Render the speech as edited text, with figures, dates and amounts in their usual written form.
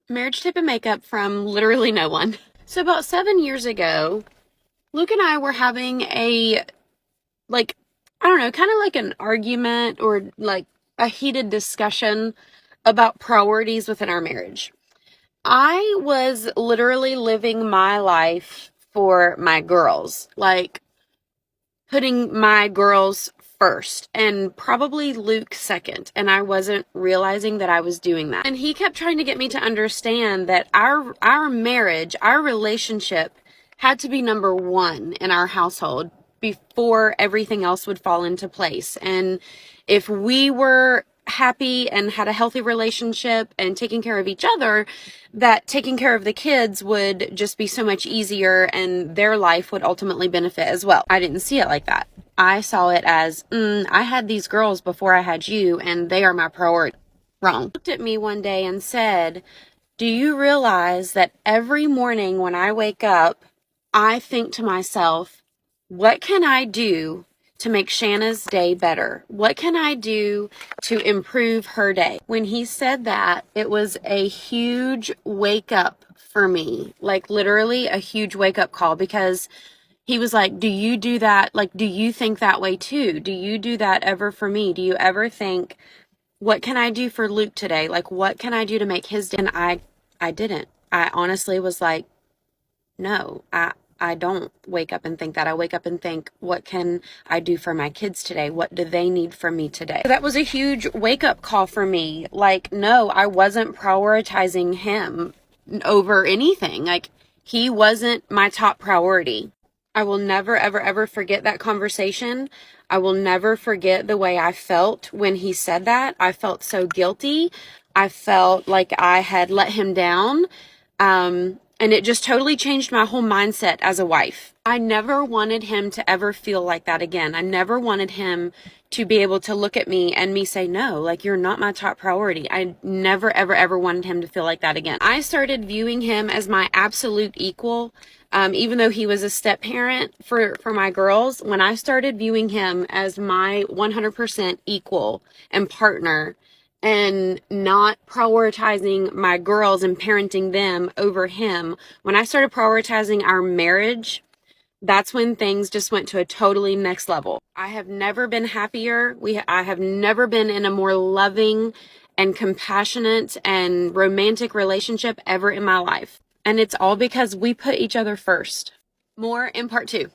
Marriage tip and makeup from literally no one. So about 7 years ago, Luke and I were having like, I don't know, kind of like an argument or like a heated discussion about priorities within our marriage. I was literally living my life for my girls, like putting my girls first and probably Luke second. And I wasn't realizing that I was doing that. And he kept trying to get me to understand that our marriage, our relationship had to be number one in our household before everything else would fall into place. And if we were happy and had a healthy relationship and taking care of each other, that taking care of the kids would just be so much easier and their life would ultimately benefit as well. I didn't see it like that. I saw it as, I had these girls before I had you and they are my priority. Wrong. He looked at me one day and said, do you realize that every morning when I wake up, I think to myself, what can I do to make Shanna's day better? What can I do to improve her day? When he said that, it was a huge wake up for me, like literally a huge wake up call, because he was like, do you do that? Like, do you think that way too? Do you do that ever for me? Do you ever think, what can I do for Luke today? Like, what can I do to make his day? And I didn't. I honestly was like, no, I don't wake up and think that. I wake up and think, what can I do for my kids today? What do they need from me today? That was a huge wake up call for me. Like, no, I wasn't prioritizing him over anything. Like, he wasn't my top priority. I will never, ever, ever forget that conversation. I will never forget the way I felt when he said that. I felt so guilty. I felt like I had let him down. And it just totally changed my whole mindset as a wife. I never wanted him to ever feel like that again. I never wanted him to be able to look at me and me say, no, like, you're not my top priority. I never, ever, ever wanted him to feel like that again. I started viewing him as my absolute equal. Even though he was a step parent for my girls, when I started viewing him as my 100% equal and partner, and not prioritizing my girls and parenting them over him, when I started prioritizing our marriage, that's when things just went to a totally next level. I have never been happier. I have never been in a more loving and compassionate and romantic relationship ever in my life. And it's all because we put each other first. More in part 2.